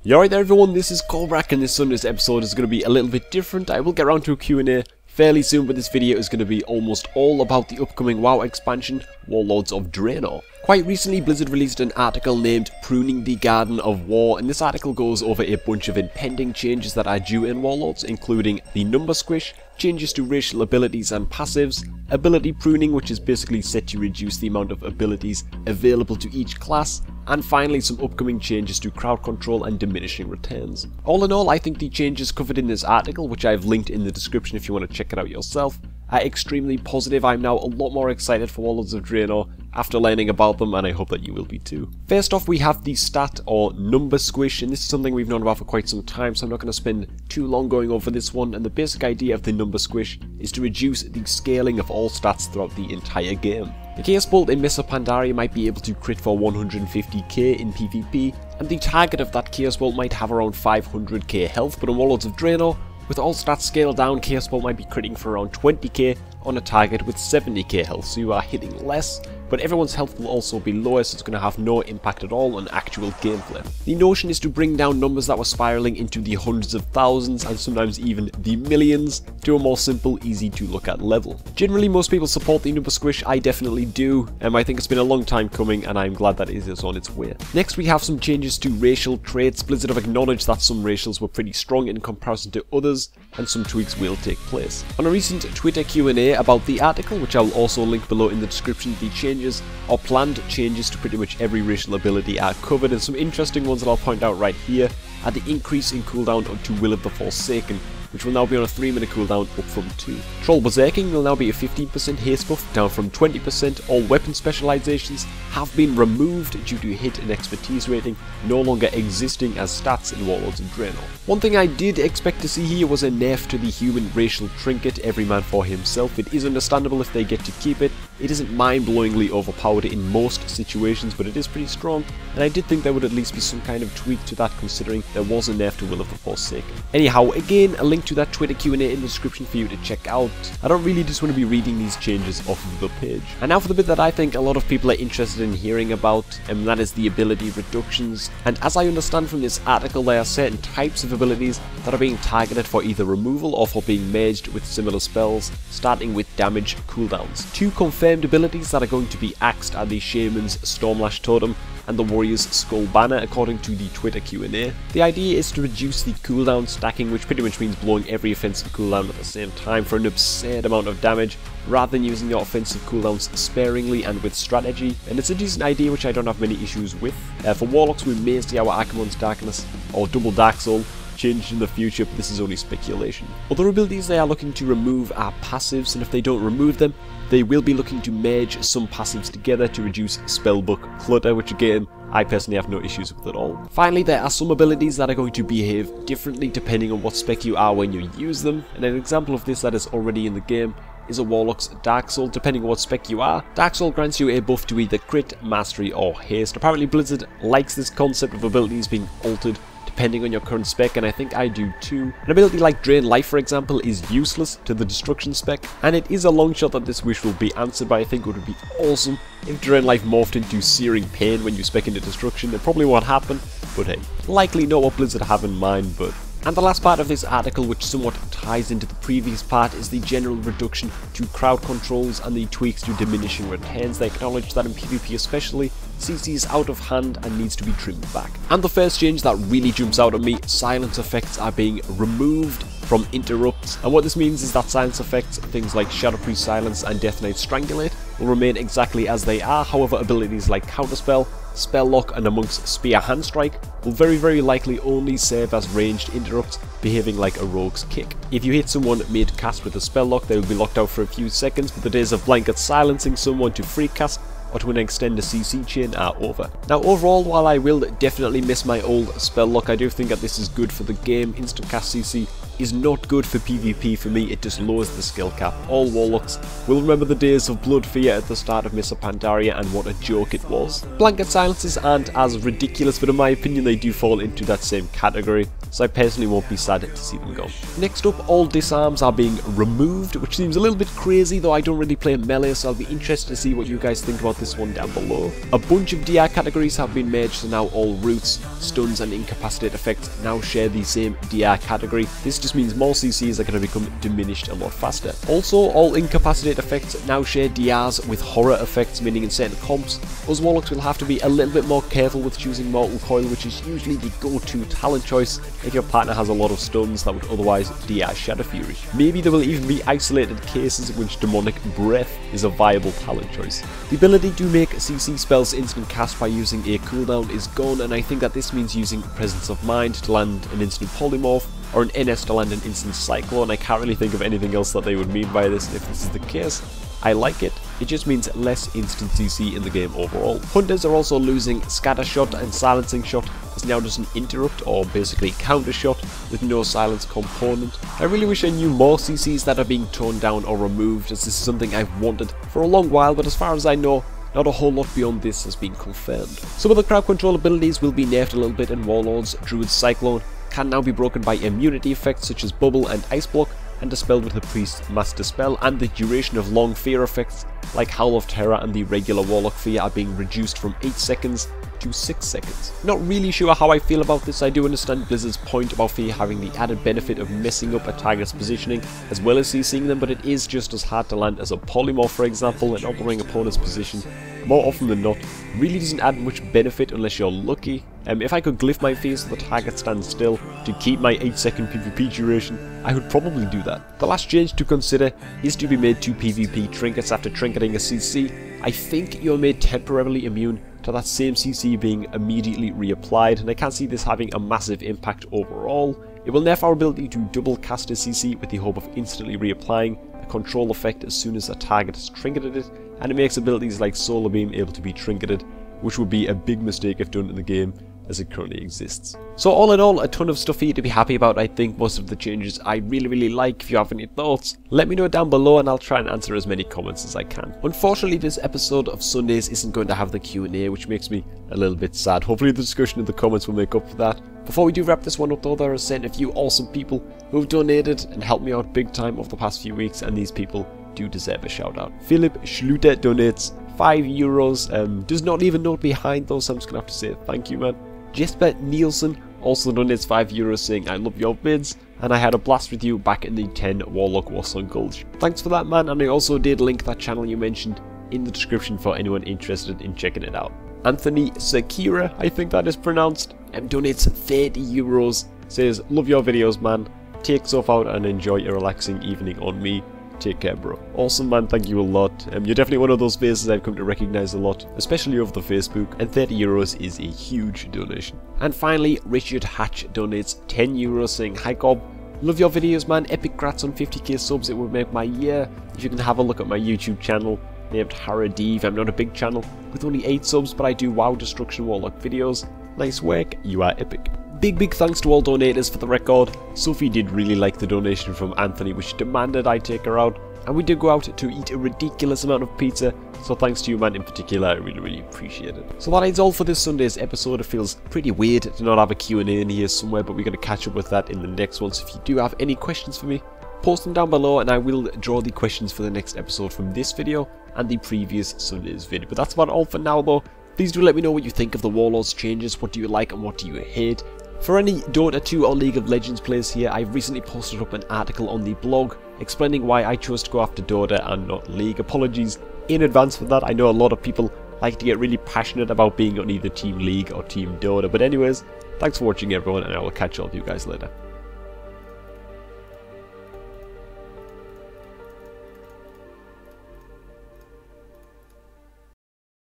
You alright there everyone, this is Cobrak and this Sunday's episode is going to be a little bit different. I will get around to a Q&A fairly soon, but this video is going to be almost all about the upcoming WoW expansion, Warlords of Draenor. Quite recently, Blizzard released an article named Pruning the Garden of War, and this article goes over a bunch of impending changes that are due in Warlords, including the number squish, changes to racial abilities and passives, ability pruning, which is basically set to reduce the amount of abilities available to each class, and finally some upcoming changes to crowd control and diminishing returns. All in all, I think the changes covered in this article, which I've linked in the description if you want to check it out yourself, are extremely positive. I'm now a lot more excited for Warlords of Draenor after learning about them, and I hope that you will be too. First off, we have the stat or number squish, and this is something we've known about for quite some time, so I'm not going to spend too long going over this one. And the basic idea of the number squish is to reduce the scaling of all stats throughout the entire game. The Chaos Bolt in Mesa Pandaria might be able to crit for 150k in PvP, and the target of that Chaos Bolt might have around 500k health, but in Warlords of Draenor, with all stats scaled down, Chaos Bolt might be critting for around 20k on a target with 70k health, so you are hitting less, but everyone's health will also be lower, so it's going to have no impact at all on actual gameplay. The notion is to bring down numbers that were spiraling into the hundreds of thousands and sometimes even the millions to a more simple, easy to look at level. Generally, most people support the number squish. I definitely do, and I think it's been a long time coming, and I'm glad that it is on its way. Next, we have some changes to racial traits. Blizzard have acknowledged that some racials were pretty strong in comparison to others, and some tweaks will take place. On a recent Twitter Q&A about the article, which I will also link below in the description, the changes or planned changes to pretty much every racial ability are covered, and some interesting ones that I'll point out right here are the increase in cooldown to Will of the Forsaken, which will now be on a 3-minute cooldown up from 2. Troll Berserking will now be a 15% haste buff, down from 20%. All weapon specializations have been removed due to hit and expertise rating no longer existing as stats in Warlords of Draenor. One thing I did expect to see here was a nerf to the human racial trinket, every man for himself. It is understandable if they get to keep it. It isn't mind-blowingly overpowered in most situations, but it is pretty strong, and I did think there would at least be some kind of tweak to that, considering there was a nerf to Will of the Forsaken. Anyhow, again, a link to that Twitter Q&A in the description for you to check out. I don't really just want to be reading these changes off of the page. And now for the bit that I think a lot of people are interested in hearing about, and that is the ability reductions. And as I understand from this article, there are certain types of abilities that are being targeted for either removal or for being merged with similar spells, starting with damage cooldowns. Two confirmed abilities that are going to be axed are the Shaman's Stormlash Totem and the Warrior's Skull Banner, according to the Twitter Q&A. The idea is to reduce the cooldown stacking, which pretty much means blowing every offensive cooldown at the same time for an absurd amount of damage, rather than using your offensive cooldowns sparingly and with strategy, and it's a decent idea which I don't have many issues with. For Warlocks, we may see our Archimon's Darkness or Double Dark Soul changed in the future, but this is only speculation. Other abilities they are looking to remove are passives, and if they don't remove them, they will be looking to merge some passives together to reduce spellbook clutter, which again, I personally have no issues with at all. Finally, there are some abilities that are going to behave differently depending on what spec you are when you use them, and an example of this that is already in the game is a Warlock's Dark Soul. Depending on what spec you are, Dark Soul grants you a buff to either crit, mastery or haste. Apparently Blizzard likes this concept of abilities being altered depending on your current spec, and I think I do too. An ability like Drain Life, for example, is useless to the Destruction spec, and it is a long shot that this wish will be answered, but I think it would be awesome if Drain Life morphed into Searing Pain when you spec into Destruction. It probably won't happen, but hey, likely not what Blizzard have in mind. But and the last part of this article, which somewhat ties into the previous part, is the general reduction to crowd controls and the tweaks to diminishing returns. They acknowledge that in PvP especially, CC is out of hand and needs to be trimmed back. And the first change that really jumps out at me, silence effects are being removed from interrupts, and what this means is that silence effects, things like Shadowpriest Silence and Death Knight Strangulate, will remain exactly as they are. However, abilities like Counterspell, Spell Lock and amongst Spear Handstrike will very likely only serve as ranged interrupts, behaving like a rogue's kick. If you hit someone mid-cast with a Spell Lock, they will be locked out for a few seconds, but the days of blanket silencing someone to free cast or to an extended CC chain are over. Now overall, while I will definitely miss my old Spell Lock, I do think that this is good for the game. Instant cast CC is not good for PvP for me. It just lowers the skill cap. All Warlocks will remember the days of Blood Fear at the start of Mists of Pandaria and what a joke it was. Blanket silences aren't as ridiculous, but in my opinion they do fall into that same category, so I personally won't be sad to see them go. Next up, all disarms are being removed, which seems a little bit crazy, though I don't really play melee, so I'll be interested to see what you guys think about this one down below. A bunch of DR categories have been merged, so now all roots, stuns and incapacitate effects now share the same DR category. This just means more CCs are going to become diminished a lot faster. Also, all incapacitate effects now share DRs with horror effects, meaning in certain comps, us Warlocks will have to be a little bit more careful with choosing Mortal Coil, which is usually the go-to talent choice if your partner has a lot of stuns that would otherwise DR Shadow Fury. Maybe there will even be isolated cases in which Demonic Breath is a viable talent choice. The ability to make CC spells instant cast by using a cooldown is gone, and I think that this means using Presence of Mind to land an instant polymorph, or an NS to land an instant cyclone. I can't really think of anything else that they would mean by this, and if this is the case, I like it. It just means less instant CC in the game overall. Hunters are also losing Scatter Shot, and Silencing Shot is now just an interrupt or basically counter shot with no silence component. I really wish I knew more CCs that are being toned down or removed, as this is something I've wanted for a long while, but as far as I know, not a whole lot beyond this has been confirmed. Some of the crowd control abilities will be nerfed a little bit in Warlords. Druid Cyclone can now be broken by immunity effects such as Bubble and Ice Block, and dispelled with the Priest's Master Spell, and the duration of long fear effects like Howl of Terror and the regular Warlock fear are being reduced from 8 seconds to 6 seconds. Not really sure how I feel about this. I do understand Blizzard's point about fear having the added benefit of messing up a target's positioning as well as CCing them, but it is just as hard to land as a polymorph, for example, and altering opponent's position more often than not really doesn't add much benefit unless you're lucky. If I could glyph my fear so the target stands still to keep my 8-second PvP duration, I would probably do that. The last change to consider is to be made 2 PvP trinkets after trinketing a CC. I think you're made temporarily immune to that same CC being immediately reapplied, and I can't see this having a massive impact overall. It will nerf our ability to double cast a CC with the hope of instantly reapplying a control effect as soon as a target has trinketed it, and it makes abilities like Solar Beam able to be trinketed, which would be a big mistake if done in the game as it currently exists. So all in all, a ton of stuff here to be happy about. I think most of the changes I really like. If you have any thoughts, let me know down below and I'll try and answer as many comments as I can. Unfortunately, this episode of Sundays isn't going to have the Q&A, which makes me a little bit sad. Hopefully the discussion in the comments will make up for that. Before we do wrap this one up though, there are a few awesome people who have donated and helped me out big time over the past few weeks, and these people do deserve a shout out. Philip Schluter donates €5, does not even note behind those, so I'm just gonna have to say thank you, man. Jesper Nielsen also donates €5 saying I love your vids and I had a blast with you back in the 10 Warlock Warsong Gulch. Thanks for that, man, and I also did link that channel you mentioned in the description for anyone interested in checking it out. Anthony Sakira, I think that is pronounced, donates €30, says love your videos, man, take stuff out and enjoy a relaxing evening on me. Take care, bro. Awesome, man, thank you a lot. You're definitely one of those faces I've come to recognise a lot, especially over the Facebook, and €30 is a huge donation. And finally, Richard Hatch donates €10 saying, hi Gob, love your videos, man, epic grats on 50k subs, it would make my year. If you can have a look at my YouTube channel named Haradiv, I'm not a big channel with only 8 subs, but I do WoW Destruction Warlock videos. Nice work, you are epic. Big thanks to all donators. For the record, Sophie did really like the donation from Anthony, which demanded I take her out, and we did go out to eat a ridiculous amount of pizza, so thanks to you, man, in particular. I really appreciate it. So that is all for this Sunday's episode. It feels pretty weird to not have a Q&A in here somewhere, but we're going to catch up with that in the next one. So if you do have any questions for me, post them down below and I will draw the questions for the next episode from this video and the previous Sunday's video. But that's about all for now though. Please do let me know what you think of the Warlords changes. What do you like and what do you hate? For any Dota 2 or League of Legends players here, I've recently posted up an article on the blog explaining why I chose to go after Dota and not League. Apologies in advance for that. I know a lot of people like to get really passionate about being on either Team League or Team Dota. But anyways, thanks for watching everyone, and I will catch all of you guys later.